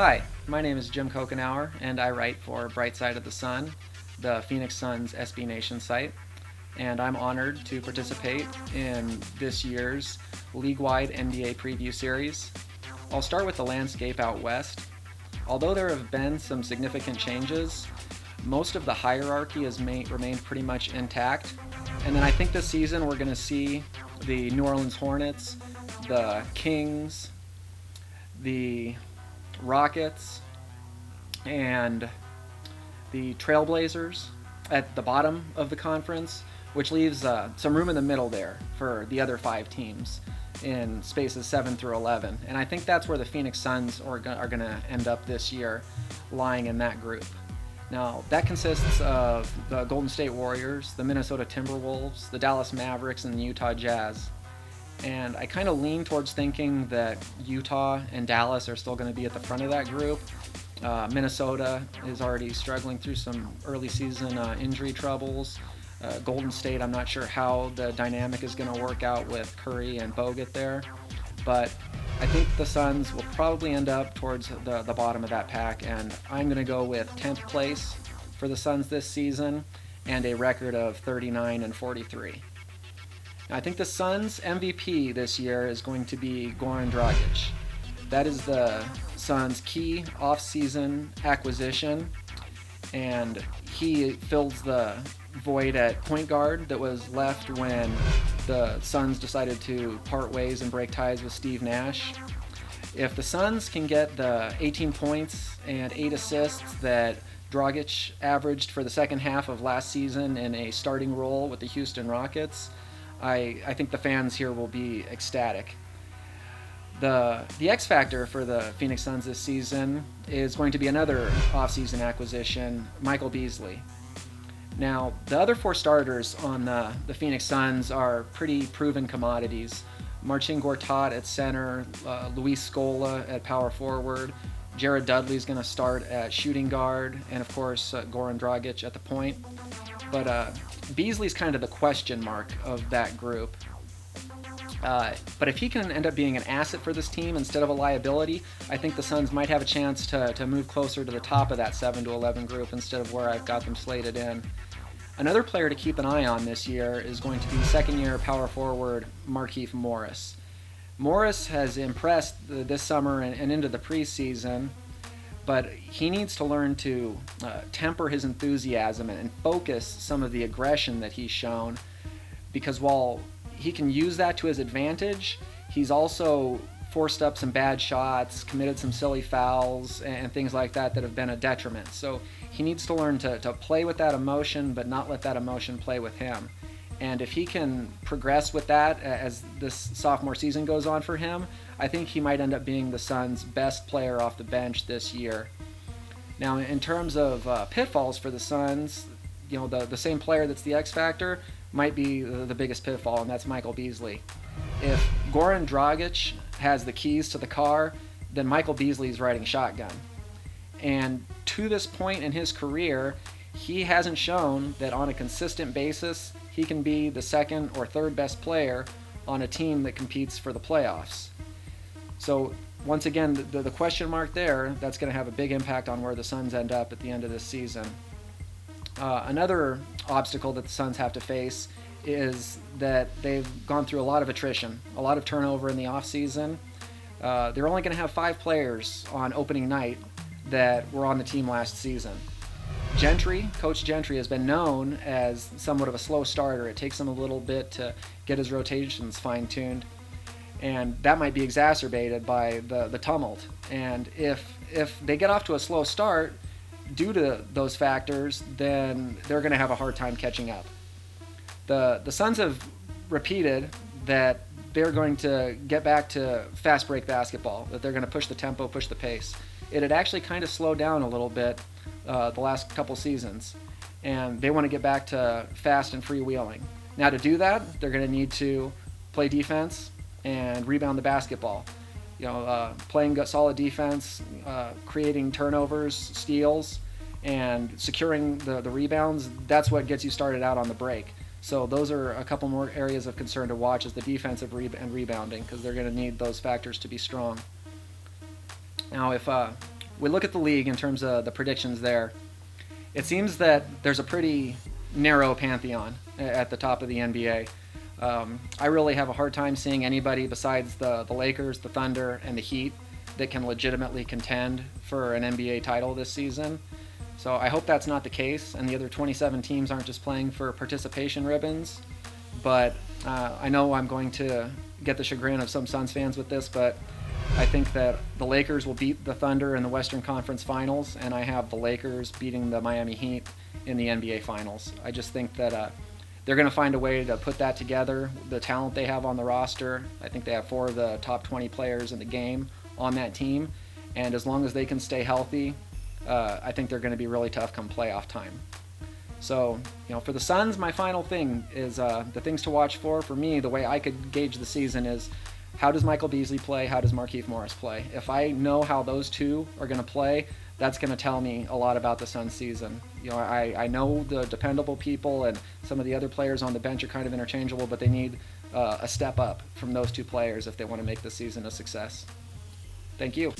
Hi, my name is Jim Coughenour, and I write for Bright Side of the Sun, the Phoenix Suns SB Nation site. And I'm honored to participate in this year's league-wide NBA preview series. I'll start with the landscape out west. Although there have been some significant changes, most of the hierarchy has remained pretty much intact. And then I think this season we're going to see the New Orleans Hornets, the Kings, the Rockets, and the Trailblazers at the bottom of the conference, which leaves some room in the middle there for the other five teams in spaces 7 through 11. And I think that's where the Phoenix Suns are going to end up this year, lying in that group. Now, that consists of the Golden State Warriors, the Minnesota Timberwolves, the Dallas Mavericks, and the Utah Jazz. And I kind of lean towards thinking that Utah and Dallas are still going to be at the front of that group. Minnesota is already struggling through some early season injury troubles. Golden State, I'm not sure how the dynamic is going to work out with Curry and Bogut there. But I think the Suns will probably end up towards the bottom of that pack. And I'm going to go with 10th place for the Suns this season and a record of 39-43. I think the Suns' MVP this year is going to be Goran Dragic. That is the Suns' key off-season acquisition, and he fills the void at point guard that was left when the Suns decided to part ways and break ties with Steve Nash. If the Suns can get the 18 points and 8 assists that Dragic averaged for the second half of last season in a starting role with the Houston Rockets, I think the fans here will be ecstatic. The X factor for the Phoenix Suns this season is going to be another offseason acquisition, Michael Beasley. Now, the other four starters on the Phoenix Suns are pretty proven commodities. Marcin Gortat at center, Luis Scola at power forward, Jared Dudley's going to start at shooting guard, and of course Goran Dragic at the point. But Beasley's kind of the question mark of that group. But if he can end up being an asset for this team instead of a liability, I think the Suns might have a chance to move closer to the top of that 7 to 11 group instead of where I've got them slated in. Another player to keep an eye on this year is going to be second-year power forward Markieff Morris. Morris has impressed this summer and into the preseason, but he needs to learn to temper his enthusiasm and focus some of the aggression that he's shown, because while he can use that to his advantage, he's also forced up some bad shots, committed some silly fouls, and things like that have been a detriment. So he needs to learn to play with that emotion, but not let that emotion play with him. And if he can progress with that as this sophomore season goes on for him, I think he might end up being the Suns' best player off the bench this year. Now, in terms of pitfalls for the Suns, the same player that's the X factor might be the biggest pitfall, and that's Michael Beasley. If Goran Dragic has the keys to the car, then Michael Beasley's riding shotgun. And to this point in his career, he hasn't shown that on a consistent basis he can be the second or third best player on a team that competes for the playoffs. So once again, the question mark there, that's going to have a big impact on where the Suns end up at the end of this season. Another obstacle that the Suns have to face is that they've gone through a lot of attrition, a lot of turnover in the offseason. They're only going to have 5 players on opening night that were on the team last season. Coach Gentry has been known as somewhat of a slow starter. It takes him a little bit to get his rotations fine-tuned, and that might be exacerbated by the tumult. And if they get off to a slow start due to those factors, then they're going to have a hard time catching up. The Suns have repeated that they're going to get back to fast break basketball, that they're going to push the tempo, push the pace. It had actually kind of slowed down a little bit the last couple seasons, and they want to get back to fast and freewheeling. Now, to do that, they're going to need to play defense and rebound the basketball. Playing solid defense, creating turnovers, steals, and securing the rebounds, that's what gets you started out on the break. So those are a couple more areas of concern to watch, is the defensive and rebounding, because they're going to need those factors to be strong. Now, if we look at the league in terms of the predictions there, it seems that there's a pretty narrow pantheon at the top of the NBA. I really have a hard time seeing anybody besides the Lakers, the Thunder, and the Heat that can legitimately contend for an NBA title this season. So I hope that's not the case, and the other 27 teams aren't just playing for participation ribbons. But I know I'm going to get the chagrin of some Suns fans with this, but I think that the Lakers will beat the Thunder in the Western Conference Finals, and I have the Lakers beating the Miami Heat in the NBA Finals. I just think that they're going to find a way to put that together. The talent they have on the roster, I think they have 4 of the top 20 players in the game on that team, and as long as they can stay healthy, I think they're going to be really tough come playoff time. So, for the Suns, my final thing is the things to watch for me, the way I could gauge the season is how does Michael Beasley play, how does Markieff Morris play? If I know how those two are going to play, that's going to tell me a lot about the Suns season. I know the dependable people and some of the other players on the bench are kind of interchangeable, but they need a step up from those two players if they want to make the season a success. Thank you.